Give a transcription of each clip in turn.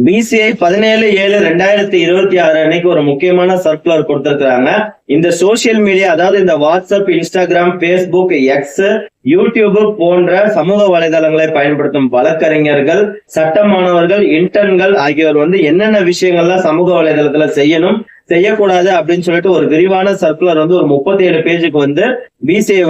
PCI 17/7/2026 அன்னைக்கு ஒரு முக்கியமான சர்க்குலர் கொடுத்திருக்கிறாங்க. இந்த சோசியல் மீடியா, அதாவது இந்த WhatsApp, Instagram, Facebook, X, YouTube போன்ற சமூக வலைதளங்களை பயன்படுத்தும் வழக்கறிஞர்கள், சட்ட மாணவர்கள், இன்டர்ன்கள் ஆகியோர் என்னென்ன விஷயங்கள்லாம் சமூக வலைதளத்துல செய்யணும், செய்யக்கூடாது அப்படின்னு சொல்லிட்டு ஒரு விரிவான சர்க்குலர் ஒரு 37 பேஜுக்கு பிசிஐ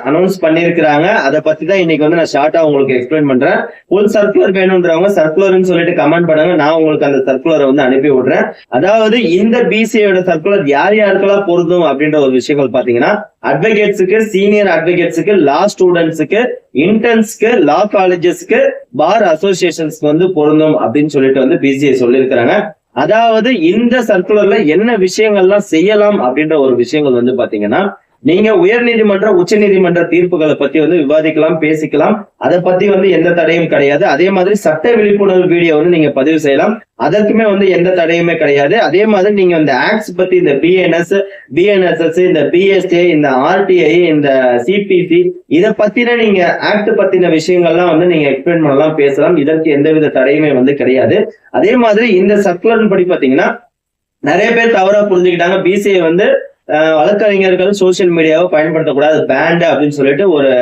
அனௌன்ஸ் பண்ணிருக்கிறாங்க. அதை பத்தி தான் இன்னைக்கு நான் ஷார்ட்டா உங்களுக்கு எக்ஸ்பிளைன் பண்றேன். ஃபுல் சர்க்குலர் வேணும்ன்றவங்க சர்க்குலர்னு சொல்லிட்டு கமெண்ட் பண்ணுங்க, நான் உங்களுக்கு அந்த சர்க்குலரை அனுப்பி விடுறேன். அதாவது இந்த பிசிஐயோட சர்க்குலர் யார் யாருக்கெல்லாம் பொருந்தும் அப்படின்ற ஒரு விஷயங்கள் பாத்தீங்கன்னா, அட்வொகேட்ஸுக்கு, சீனியர் அட்வொகேட்ஸுக்கு, லா ஸ்டூடெண்ட்ஸுக்கு, இன்டர்ன்ஸ்க்கு, லா காலேஜஸ்க்கு, பார் அசோசியேஷன்ஸ்க்கு பொருந்தும் அப்படின்னு சொல்லிட்டு பிசிஐ சொல்லியிருக்கிறாங்க. அதாவது இந்த சர்க்குலர்ல என்ன விஷயங்கள்லாம் செய்யலாம் அப்படின்ற ஒரு விஷயங்கள் பாத்தீங்கன்னா, நீங்க உயர் நீதிமன்ற, உச்ச நீதிமன்ற தீர்ப்புகளை பத்தி விவாதிக்கலாம், பேசிக்கலாம். அதை பத்தி எந்த தடையும் கிடையாது. அதே மாதிரி சட்ட விழிப்புணர்வு வீடியோ நீங்க பதிவு செய்யலாம். அதற்குமே எந்த தடையுமே கிடையாது. அதே மாதிரி நீங்க இந்த ஆக்ட்ஸ் பத்தி, இந்த பிஎன்எஸ், பிஎன்எஸ்எஸ், இந்த பிஎஸ்ஏ, இந்த ஆர்டிஐ, இந்த சிபிசி, இதை பத்தின நீங்க ஆக்ட் பத்தின விஷயங்கள்லாம் நீங்க எக்ஸ்பிளைன் பண்ணலாம், பேசலாம். இதற்கு எந்தவித தடையுமே கிடையாது. அதே மாதிரி இந்த சர்க்குலர் படி பாத்தீங்கன்னா, நிறைய பேர் தவறா புரிஞ்சுக்கிட்டாங்க. பிசிஐ வழக்கறிஞர்கள் சோசியல் மீடியாவை பயன்படுத்தக்கூடாது, பேண்ட் அப்படின்னு சொல்லிட்டு ஒரு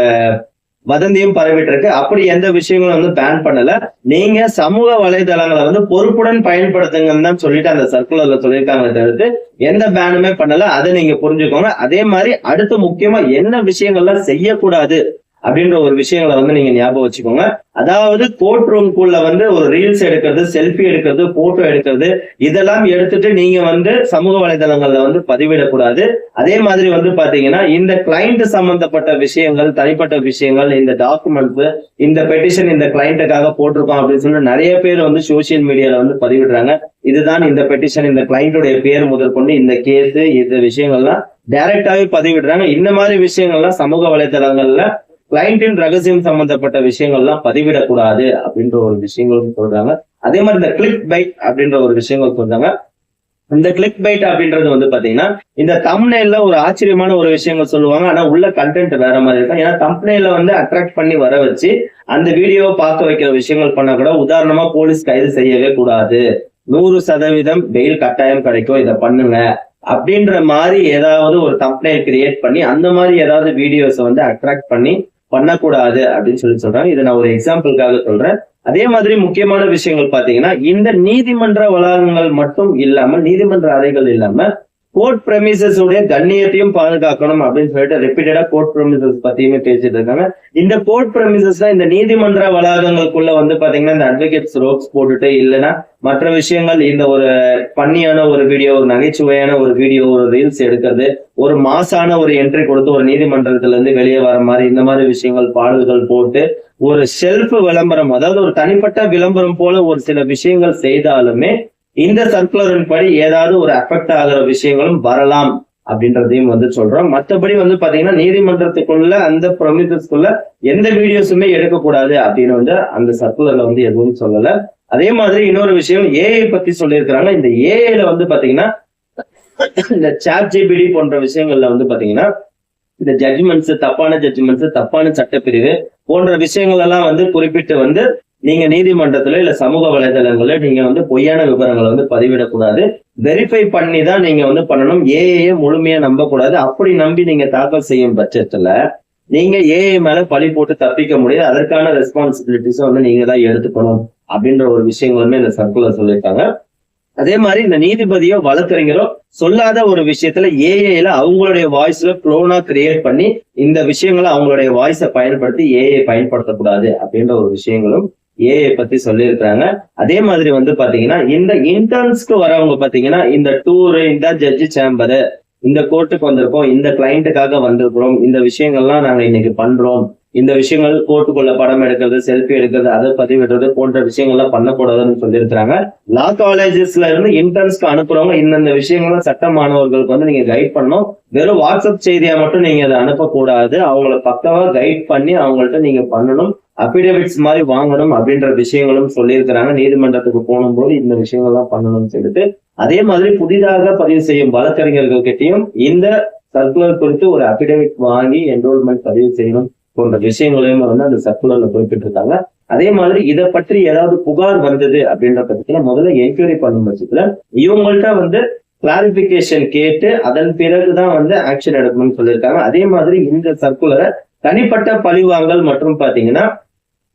வதந்தியும் பரவிட்டு இருக்கு. அப்படி எந்த விஷயங்களும் பேன் பண்ணல. நீங்க சமூக வலைதளங்களை பொறுப்புடன் பயன்படுத்துங்கன்னு தான் சொல்லிட்டு அந்த சர்க்குலர்ல சொல்லியிருக்காங்க தவிர்த்து எந்த பேனுமே பண்ணல. அதை நீங்க புரிஞ்சுக்கோங்க. அதே மாதிரி அடுத்து முக்கியமா என்ன விஷயங்கள்லாம் செய்யக்கூடாது அப்படின்ற ஒரு விஷயங்களை நீங்க ஞாபகம் வச்சுக்கோங்க. அதாவது கோர்ட் ரூம்குள்ள ஒரு ரீல்ஸ் எடுக்கிறது, செல்ஃபி எடுக்கிறது, போட்டோ எடுக்கிறது, இதெல்லாம் எடுத்துட்டு நீங்க சமூக வலைதளங்கள்ல பதிவிடக்கூடாது. அதே மாதிரி பாத்தீங்கன்னா, இந்த கிளைண்ட் சம்பந்தப்பட்ட விஷயங்கள், தனிப்பட்ட விஷயங்கள், இந்த டாக்குமெண்ட்ஸ், இந்த பெட்டிஷன் இந்த கிளைண்ட்டுக்காக போட்டிருக்கோம் அப்படின்னு சொல்லி நிறைய பேர் சோசியல் மீடியால பதிவிடுறாங்க. இதுதான் இந்த பெட்டிஷன், இந்த கிளைண்ட்டுடைய பேர் முதற்கொண்டு, இந்த கேஸ், இந்த விஷயங்கள்லாம் டைரக்டாவே பதிவிடுறாங்க. இந்த மாதிரி விஷயங்கள்லாம் சமூக வலைதளங்கள்ல கிளைண்டின் ரகசியம் சம்பந்தப்பட்ட விஷயங்கள்லாம் பதிவிடக்கூடாது அப்படின்ற ஒரு விஷயங்களும் சொல்றாங்க. அதே மாதிரி இந்த கிளிக் பைட் அப்படின்ற ஒரு விஷயங்கள் சொல்றாங்க. இந்த கிளிக் பைட் அப்படின்றது பாத்தீங்கன்னா, இந்த தம்ப்நெயில்ல ஒரு ஆச்சரியமான ஒரு விஷயங்கள் சொல்லுவாங்க. ஆனா உள்ள கண்டென்ட் வேற மாதிரி இருக்கும். ஏன்னா தம்ப்நெயில்ல அட்ராக்ட் பண்ணி வர வச்சு அந்த வீடியோவை பார்க்க வைக்கிற விஷயங்கள் பண்ண கூட, உதாரணமா போலீஸ் கைது செய்யவே கூடாது, 100% பெயில் கட்டாயம் கிடைக்கும், இதை பண்ணுங்க அப்படின்ற மாதிரி ஏதாவது ஒரு தம்ப்நெயில் கிரியேட் பண்ணி அந்த மாதிரி ஏதாவது வீடியோஸ் அட்ராக்ட் பண்ணி பண்ணக்கூடாது அப்படின்னு சொல்றாங்க. இதை நான் ஒரு எக்ஸாம்பிளுக்காக சொல்றேன். அதே மாதிரி முக்கியமான விஷயங்கள் பாத்தீங்கன்னா, இந்த நீதிமன்ற வளாகங்கள் மட்டும் இல்லாம, நீதிமன்ற அறைகள் இல்லாம, கோர்ட் பிரமிசஸ் உடைய கண்ணியத்தையும் பாதுகாக்கணும் அப்படின்னு சொல்லிட்டு ரிப்பீட்டடா கோர்ட் பிரமிசஸ் பத்தியுமே பேசிட்டு இருக்காங்க. இந்த கோர்ட் பிரமிசஸ் தான் இந்த நீதிமன்ற வளாகங்களுக்குள்ள பாத்தீங்கன்னா, இந்த அட்வொகேட்ஸ் ரோப்ஸ் போட்டுட்டு, இல்லைன்னா மற்ற விஷயங்கள், இந்த ஒரு பண்ணியான ஒரு வீடியோ, ஒரு நகைச்சுவையான ஒரு வீடியோ, ஒரு ரீல்ஸ் எடுக்கிறது, ஒரு மாசான ஒரு என்ட்ரி கொடுத்து ஒரு நீதிமன்றத்துல இருந்து வெளியே வர மாதிரி, இந்த மாதிரி விஷயங்கள் பாடல்கள் போட்டு ஒரு ஷெல்ஃப் விளம்பரம், அதாவது ஒரு தனிப்பட்ட விளம்பரம் போல ஒரு சில விஷயங்கள் செய்தாலுமே இந்த சர்க்குலரின் படி ஏதாவது ஒரு அஃபெக்ட் ஆகிற விஷயங்களும் வரலாம் அப்படின்றதையும் சொல்றோம். மற்றபடி பாத்தீங்கன்னா, நீதிமன்றத்துக்குள்ள அந்த ப்ரொமிசஸ்க்குள்ள எந்த வீடியோஸுமே எடுக்கக்கூடாது அப்படின்னு அந்த சர்க்குலர்ல எதுவும் சொல்லல. அதே மாதிரி இன்னொரு விஷயம், ஏஐ பத்தி சொல்லியிருக்கிறாங்க. இந்த ஏஐல பாத்தீங்கன்னா, இந்த ChatGPT போன்ற விஷயங்கள்ல பாத்தீங்கன்னா, இந்த ஜட்ஜ்மெண்ட்ஸ், தப்பான ஜட்ஜ்மெண்ட்ஸ், தப்பான சட்டப்பிரிவு போன்ற விஷயங்கள் எல்லாம் குறிப்பிட்டு நீங்க நீதிமன்றத்துல இல்ல சமூக வலைதளங்கள்ல நீங்க பொய்யான விவரங்களை பதிவிடக்கூடாது. வெரிஃபை பண்ணி தான் நீங்க பண்ணணும். ஏஐயை முழுமையா நம்ப கூடாது. அப்படி நம்பி நீங்க தாக்கல் செய்யும் பட்சத்துல நீங்க ஏஐ மேல பழி போட்டு தப்பிக்க முடியாது. அதற்கான ரெஸ்பான்சிபிலிட்டிஸும் நீங்க தான் எடுத்துக்கணும் அப்படின்ற ஒரு விஷயங்களுமே இந்த சர்க்குலர் சொல்லியிருக்காங்க. அதே மாதிரி இந்த நீதிபதியோ வழக்கறிஞரோ சொல்லாத ஒரு விஷயத்துல ஏஐல அவங்களுடைய வாய்ஸ்ல க்ளோனா கிரியேட் பண்ணி இந்த விஷயங்களை அவங்களுடைய வாய்ஸை பயன்படுத்தி ஏஐ பயன்படுத்தக்கூடாது அப்படின்ற ஒரு விஷயங்களும் ஏஐ பத்தி சொல்லியிருக்கிறாங்க. அதே மாதிரி பாத்தீங்கன்னா, இந்த இன்டர்ன்ஸ்க்கு வரவங்க பாத்தீங்கன்னா, இந்த டூரு, இந்த ஜட்ஜி சேம்பரு, இந்த கோர்ட்டுக்கு வந்திருக்கோம், இந்த கிளைண்ட்டுக்காக வந்திருக்கிறோம், இந்த விஷயங்கள்லாம் நாங்க இன்னைக்கு பண்றோம், இந்த விஷயங்கள் கோர்ட்டுக்குள்ள படம் எடுக்கிறது, செல்ஃபி எடுக்கிறது, அதை பதிவிடுறது போன்ற விஷயங்கள்லாம் பண்ணக்கூடாதுன்னு சொல்லியிருக்கிறாங்க. லா காலேஜஸ்ல இருந்து இன்டர்ன்ஸ்க்கு அனுப்புறவங்க இந்தந்த விஷயங்கள்லாம் சட்ட மாணவர்களுக்கு நீங்க கைட் பண்ணணும். வெறும் வாட்ஸ்அப் செய்தியா மட்டும் நீங்க அதை அனுப்பக்கூடாது. அவங்கள பக்கவா கைட் பண்ணி அவங்கள்ட்ட நீங்க பண்ணணும். அபிடேவிட்ஸ் மாதிரி வாங்கணும் அப்படின்ற விஷயங்களும் சொல்லியிருக்கிறாங்க. நீதிமன்றத்துக்கு போகும்போது இந்த விஷயங்கள்லாம் பண்ணணும்னு சொல்லிட்டு, அதே மாதிரி புதிதாக பதிவு செய்யும் வழக்கறிஞர்கள் கிட்டையும் இந்த சர்க்குலர் குறித்து ஒரு அபிடேவிட் வாங்கி என்ரோல்மெண்ட் பதிவு செய்யணும் போன்ற விஷயங்களையும் அந்த சர்க்குலர்ல குறிப்பிட்டு இருக்காங்க. அதே மாதிரி இதை பற்றி ஏதாவது புகார் வந்தது அப்படின்ற பட்சத்துல முதல்ல என்கொயரி பண்ணும் பட்சத்துல இவங்கள்ட்ட வந்து கிளாரிபிகேஷன் கேட்டு அதன் பிறகுதான் வந்து ஆக்ஷன் எடுக்கணும்னு சொல்லியிருக்காங்க. அதே மாதிரி இந்த சர்க்குலரை தனிப்பட்ட பழிவாங்கல் மற்றும் பாத்தீங்கன்னா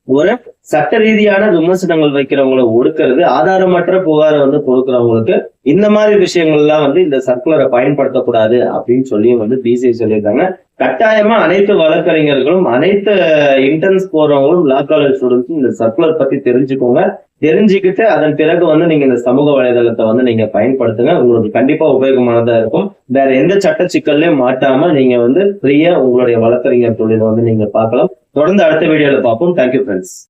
ஒரு சட்ட ரீதியான விமர்சனங்கள் வைக்கிறவங்களை ஒடுக்கிறது, ஆதாரமற்ற புகாரை வந்து கொடுக்கிறவங்களுக்கு இந்த மாதிரி விஷயங்கள்லாம் வந்து இந்த சர்க்குலரை பயன்படுத்தக்கூடாது அப்படின்னு சொல்லி வந்து பிசிஐ சொல்லியிருக்காங்க. கட்டாயமா அனைத்து வழக்கறிஞர்களும் அனைத்து இன்டர்ன்ஸ் போறவங்களும் லா காலேஜ் ஸ்டூடெண்ட்ஸும் இந்த சர்க்குலர் பத்தி தெரிஞ்சுக்கோங்க. தெரிஞ்சுக்கிட்டு அதன் பிறகு வந்து நீங்க இந்த சமூக வலைதளத்தை வந்து நீங்க பயன்படுத்துங்க. உங்களுக்கு கண்டிப்பா உபயோகமானதா இருக்கும். வேற எந்த சட்ட சிக்கல்லையும் மாட்டாம நீங்க வந்து ஃப்ரீயா உங்களுடைய வழக்கறிஞர் தொழிலை வந்து நீங்க பார்க்கலாம். தொடர்ந்து அடுத்த வீடியோல பார்ப்போம். Thank you friends.